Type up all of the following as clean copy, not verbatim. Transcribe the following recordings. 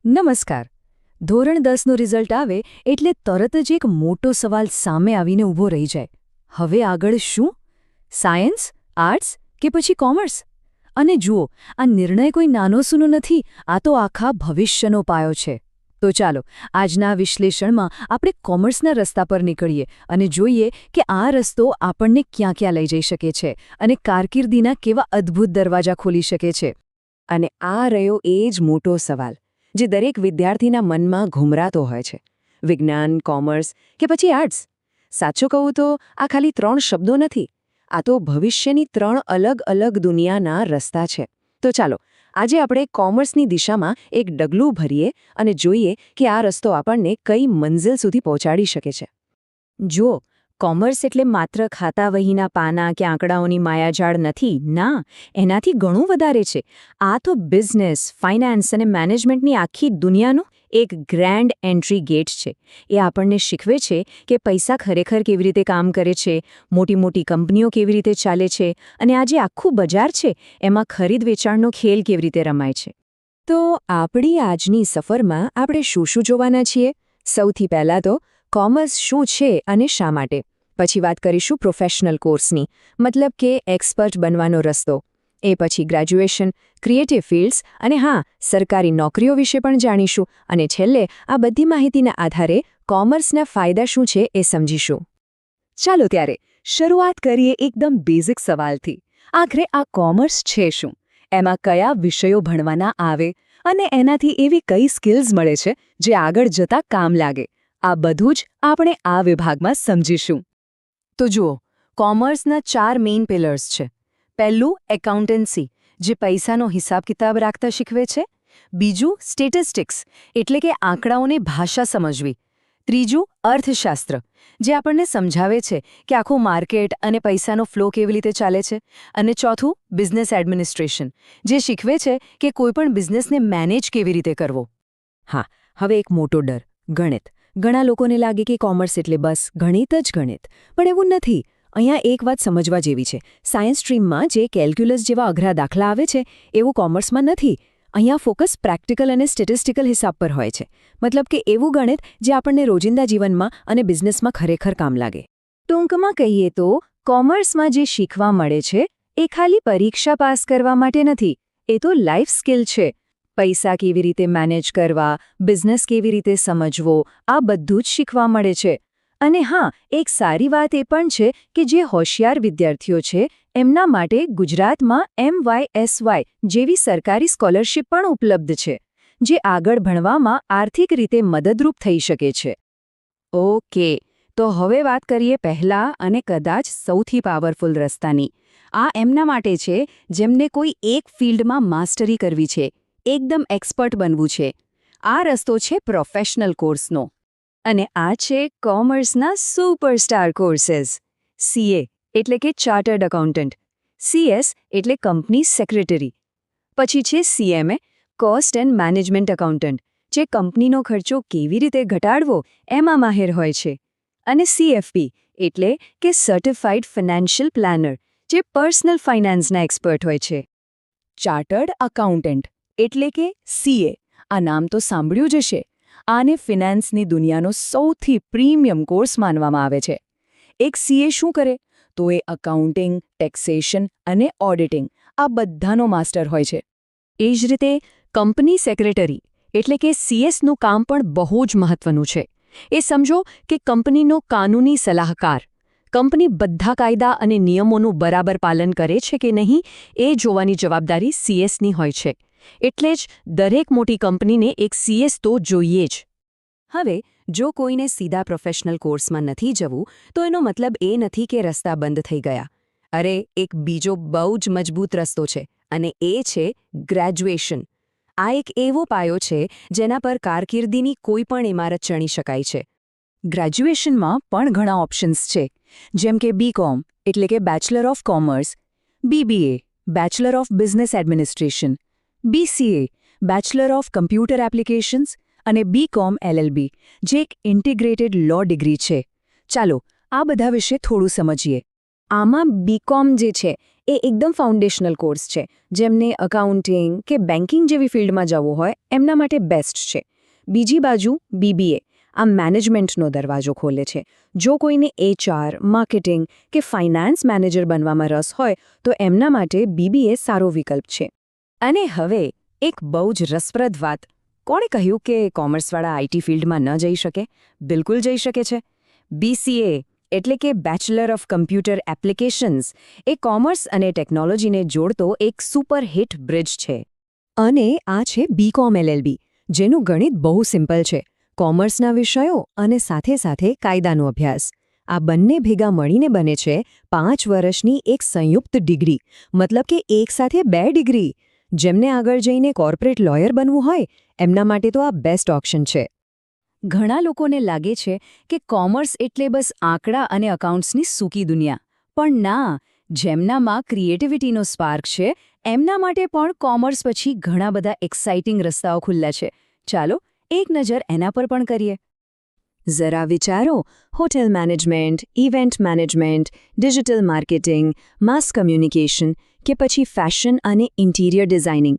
નમસ્કાર. ધોરણ 10નું રિઝલ્ટ આવે એટલે તરત જ એક મોટો સવાલ સામે આવીને ઊભો રહી જાય. હવે આગળ શું? સાયન્સ, આર્ટ્સ કે પછી કોમર્સ? અને જુઓ, આ નિર્ણય કોઈ નાનો સૂનો નથી, આ તો આખા ભવિષ્યનો પાયો છે. તો ચાલો, આજના વિશ્લેષણમાં આપણે કોમર્સના રસ્તા પર નીકળીએ અને જોઈએ કે આ રસ્તો આપણને ક્યાં ક્યાં લઈ જઈ શકે છે અને કારકિર્દીના કેવા અદ્ભુત દરવાજા ખોલી શકે છે. અને આ રહ્યો એ જ મોટો સવાલ જે દરેક વિદ્યાર્થીના મનમાં ઘૂમરાતો હોય છે. વિજ્ઞાન, કોમર્સ કે પછી આર્ટ્સ? સાચું કહું તો આ ખાલી 3 શબ્દો નથી. આ તો ભવિષ્યની 3 અલગ અલગ દુનિયાના રસ્તા છે. તો ચાલો, આજે આપણે કોમર્સની દિશામાં એક ડગલું ભરીએ અને જોઈએ કે આ રસ્તો આપણને કઈ મંઝિલ સુધી પહોંચાડી શકે છે. જુઓ, કોમર્સ એટલે માત્ર ખાતાવહીના પાના કે આંકડાઓની માયાજાળ નથી. ના, એનાથી ઘણું વધારે છે. આ તો બિઝનેસ, ફાઇનાન્સ અને મેનેજમેન્ટની આખી દુનિયાનું એક ગ્રેન્ડ એન્ટ્રી ગેટ છે. એ આપણને શીખવે છે કે પૈસા ખરેખર કેવી રીતે કામ કરે છે, મોટી મોટી કંપનીઓ કેવી રીતે ચાલે છે અને આ જે આખું બજાર છે એમાં ખરીદ વેચાણનો ખેલ કેવી રીતે રમાય છે. તો આપણી આજની સફરમાં આપણે શું જોવાના છીએ? સૌથી પહેલાં તો કોમર્સ શું છે અને શા માટે. પછી વાત કરીશું પ્રોફેશનલ કોર્સની, મતલબ કે એક્સપર્ટ બનવાનો રસ્તો. એ પછી ગ્રેજ્યુએશન, ક્રિએટિવ ફિલ્ડ્સ અને હા, સરકારી નોકરીઓ વિશે પણ જાણીશું. અને છેલ્લે આ બધી માહિતીના આધારે કોમર્સના ફાયદા શું છે એ સમજીશું. ચાલો ત્યારે શરૂઆત કરીએ એકદમ બેઝિક સવાલથી. આખરે આ કોમર્સ છે શું? એમાં કયા વિષયો ભણવાના આવે અને એનાથી એવી કઈ સ્કિલ્સ મળે છે જે આગળ જતા કામ લાગે? આ બધું જ આપણે આ વિભાગમાં સમજીશું. તો જુઓ, કોમર્સના 4 મેઇન પિલર્સ છે. પહેલું એકાઉન્ટન્સી, જે પૈસાનો હિસાબ કિતાબ રાખતા શીખવે છે. બીજું સ્ટેટિસ્ટિક્સ, એટલે કે આંકડાઓની ભાષા સમજવી. ત્રીજું અર્થશાસ્ત્ર, જે આપણને સમજાવે છે કે આખું માર્કેટ અને પૈસાનો ફ્લો કેવી રીતે ચાલે છે. અને ચોથું બિઝનેસ એડમિનિસ્ટ્રેશન, જે શીખવે છે કે કોઈપણ બિઝનેસને મેનેજ કેવી રીતે કરવો. હા, હવે એક મોટો ડર, ગણિત. ઘણા લોકોને લાગે કે કોમર્સ એટલે બસ ગણિત જ ગણિત, પણ એવું નથી. અહીંયા એક વાત સમજવા જેવી છે. સાયન્સ સ્ટ્રીમમાં જે કેલ્ક્યુલસ જેવા અઘરા દાખલા આવે છે એવું કોમર્સમાં નથી. અહીંયા ફોકસ પ્રેક્ટિકલ અને સ્ટેટિસ્ટિકલ હિસાબ પર હોય છે. મતલબ કે એવું ગણિત જે આપણને રોજિંદા જીવનમાં અને બિઝનેસમાં ખરેખર કામ લાગે. ટૂંકમાં કહીએ તો કોમર્સમાં જે શીખવા મળે છે એ ખાલી પરીક્ષા પાસ કરવા માટે નથી, એ તો લાઈફ સ્કિલ છે. પૈસા કેવી રીતે મેનેજ કરવા, બિઝનેસ કેવી રીતે સમજવો, આ બધું જ શીખવા મળે છે. અને હા, એક સારી વાત એ પણ છે કે જે હોશિયાર વિદ્યાર્થીઓ છે એમના માટે ગુજરાતમાં MYSY જેવી સરકારી સ્કોલરશિપ પણ ઉપલબ્ધ છે, જે આગળ ભણવામાં આર્થિક રીતે મદદરૂપ થઈ શકે છે. ઓકે, તો હવે વાત કરીએ પહેલા અને કદાચ સૌથી પાવરફુલ રસ્તાની. આ એમના માટે છે જેમને કોઈ એક ફિલ્ડમાં માસ્ટરી કરવી છે, એકદમ એક્સપર્ટ બનવું છે. આ રસ્તો છે પ્રોફેશનલ કોર્સનો. અને આ છે કોમર્સના સુપરસ્ટાર કોર્सेस. CA એટલે કે ચાર્ટર્ડ એકાઉન્ટન્ટ, CS એટલે કંપની સેક્રેટરી. પછી છે CMA, cost and management accountant, જે કંપનીનો ખર્ચો કેવી રીતે ઘટાડવો એમાં માહેર હોય છે. અને CFP એટલે કે સર્ટિફાઇડ ફાઇનાન્શિયલ પ્લાનર, જે પર્સનલ ફાઇનાન્સના એક્સપર્ટ હોય છે. ચાર્ટર્ડ એકાઉન્ટન્ટ એટલે કે CA, આ નામ તો સાંભળ્યું જ હશે. આને ફિનાન્સની દુનિયાનો સૌથી પ્રીમિયમ કોર્સ માનવામાં આવે છે. એક CA શું કરે? તો એ અકાઉન્ટિંગ, ટેક્સેશન અને ઓડિટિંગ આ બધાનો માસ્ટર હોય છે. એ જ રીતે કંપની સેક્રેટરી એટલે કે CSનું કામ પણ બહુ જ મહત્વનું છે. એ સમજો કે કંપનીનો કાનૂની સલાહકાર. કંપની બધા કાયદા અને નિયમોનું બરાબર પાલન કરે છે કે નહીં એ જોવાની જવાબદારી CSની હોય છે. એટલે જ દરેક મોટી કંપનીને એક CS તો જોઈએ જ. હવે જો કોઈને સીધા પ્રોફેશનલ કોર્સમાં નથી જવું તો એનો મતલબ એ નથી કે રસ્તા બંધ થઈ ગયા. અરે, એક બીજો બહુ જ મજબૂત રસ્તો છે અને એ છે ગ્રેજ્યુએશન. આ એક એવો પાયો છે જેના પર કારકિર્દીની કોઈ પણ ઇમારત ચણી શકાય છે. ગ્રેજ્યુએશનમાં પણ ઘણા ઓપ્શન્સ છે, જેમ કે BCom એટલે કે bachelor of commerce, BBA bachelor of business administration, BCA bachelor of computer applications અને BCom LLB, જે એક ઇન્ટિગ્રેટેડ લો ડિગ્રી છે. ચાલો, આ બધા વિશે થોડું સમજીએ. આમાં BCom જે છે એ એકદમ ફાઉન્ડેશનલ કોર્સ છે. જેમને અકાઉન્ટિંગ કે બેન્કિંગ જેવી ફિલ્ડમાં જવું હોય એમના માટે બેસ્ટ છે. બીજી બાજુ BBA આ મેનેજમેન્ટનો દરવાજો ખોલે છે. જો કોઈને HR, માર્કેટિંગ કે ફાઇનાન્સ મેનેજર બનવામાં રસ હોય તો એમના માટે BBA સારો વિકલ્પ છે. અને હવે એક બહુ જ રસપ્રદ વાત. કોણે કહ્યું કે કોમર્સવાળા IT ફિલ્ડમાં ન જઈ શકે? બિલકુલ જઈ શકે છે. BCA એટલે કે bachelor of computer applications A commerce અને ટેકનોલોજીને જોડતો એક સુપરહિટ બ્રિજ છે. અને આ છે BCom LLB, જેનું ગણિત બહુ સિમ્પલ છે. કોમર્સના વિષયો અને સાથે સાથે કાયદાનો અભ્યાસ. આ બંને ભેગા મળીને બને છે 5 વર્ષની એક સંયુક્ત ડિગ્રી. મતલબ કે એક સાથે 2 ડિગ્રી. જેમને આગળ જઈને કોર્પોરેટ લોયર બનવું હોય એમના માટે તો આ બેસ્ટ ઓપ્શન છે. ઘણા લોકોને લાગે છે કે કોમર્સ એટલે બસ આંકડા અને અકાઉન્ટ્સની સૂકી દુનિયા. પણ ના, જેમનામાં ક્રિએટિવિટીનો સ્પાર્ક છે એમના માટે પણ કોમર્સ પછી ઘણા બધા એક્સાઇટિંગ રસ્તાઓ ખુલ્લા છે. ચાલો એક નજર એના પર પણ કરીએ. જરા વિચારો, hotel management, event management, digital marketing, mass communication કે પછી ફેશન અને ઇન્ટિરિયર ડિઝાઇનિંગ.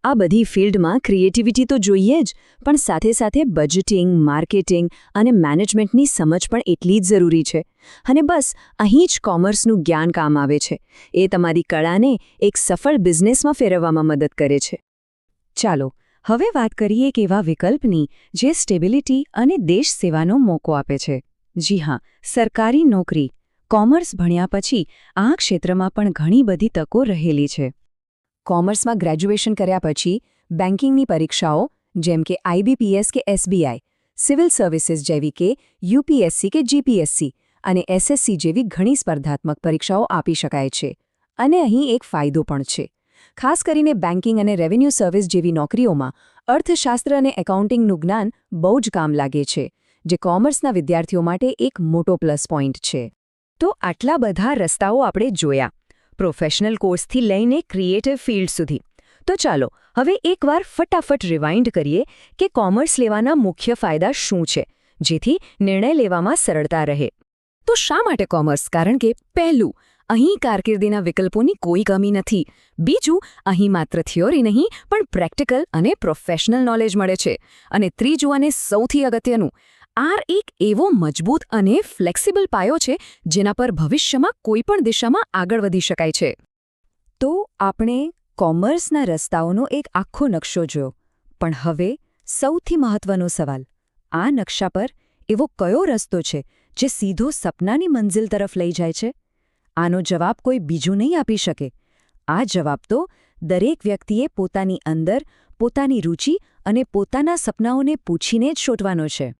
આ બધી ફિલ્ડમાં ક્રિએટિવિટી તો જોઈએ જ, પણ સાથે સાથે બજેટિંગ, માર્કેટિંગ અને મેનેજમેન્ટની સમજ પણ એટલી જ જરૂરી છે. અને બસ અહીં જ કોમર્સનું જ્ઞાન કામ આવે છે. એ તમારી કળાને એક સફળ બિઝનેસમાં ફેરવવામાં મદદ કરે છે. ચાલો હવે વાત કરીએ એક એવા વિકલ્પની જે સ્ટેબિલિટી અને દેશ સેવાનો મોકો આપે છે. જી હા, સરકારી નોકરી. કોમર્સ ભણ્યા પછી આ ક્ષેત્રમાં પણ ઘણી બધી તકો રહેલી છે. કોમર્સમાં ગ્રેજ્યુએશન કર્યા પછી બેન્કિંગની પરીક્ષાઓ જેમ કે IBPS કે SBI, સિવિલ સર્વિસીસ જેવી કે UPSC કે GPSC અને SSC જેવી ઘણી સ્પર્ધાત્મક પરીક્ષાઓ આપી શકાય છે. અને અહીં એક ફાયદો પણ છે. ખાસ કરીને બેન્કિંગ અને રેવન્યુ સર્વિસ જેવી નોકરીઓમાં અર્થશાસ્ત્ર અને એકાઉન્ટિંગનું જ્ઞાન બહુ જ કામ લાગે છે, જે કોમર્સના વિદ્યાર્થીઓ માટે એક મોટો પ્લસ પોઈન્ટ છે. તો આટલા બધા રસ્તાઓ આપણે જોયા, પ્રોફેશનલ કોર્સથી લઈને ક્રિએટિવ ફિલ્ડ સુધી. તો ચાલો હવે એકવાર ફટાફટ રિવાઇન્ડ કરીએ કે કોમર્સ લેવાના મુખ્ય ફાયદા શું છે, જેથી નિર્ણય લેવામાં સરળતા રહે. તો શા માટે કોમર્સ? કારણ કે પહેલું, અહીં કારકિર્દીના વિકલ્પોની કોઈ કમી નથી. બીજું, અહીં માત્ર થિયોરી નહીં પણ પ્રેક્ટિકલ અને પ્રોફેશનલ નોલેજ મળે છે. અને ત્રીજું અને સૌથી અગત્યનું, આ એક એવો મજબૂત અને ફ્લેક્સિબલ પાયો છે જેના પર ભવિષ્યમાં કોઈપણ દિશામાં આગળ વધી શકાય છે. તો આપણે કોમર્સના રસ્તાઓનો એક આખો નકશો જોયો. પણ હવે સૌથી મહત્વનો સવાલ, આ નકશા પર એવો કયો રસ્તો છે જે સીધો સપનાની મંઝિલ તરફ લઈ જાય છે? આનો જવાબ કોઈ બીજું નહીં આપી શકે. આ જવાબ તો દરેક વ્યક્તિએ પોતાની અંદર, પોતાની રુચિ અને પોતાના સપનાઓને પૂછીને જ શોધવાનો છે.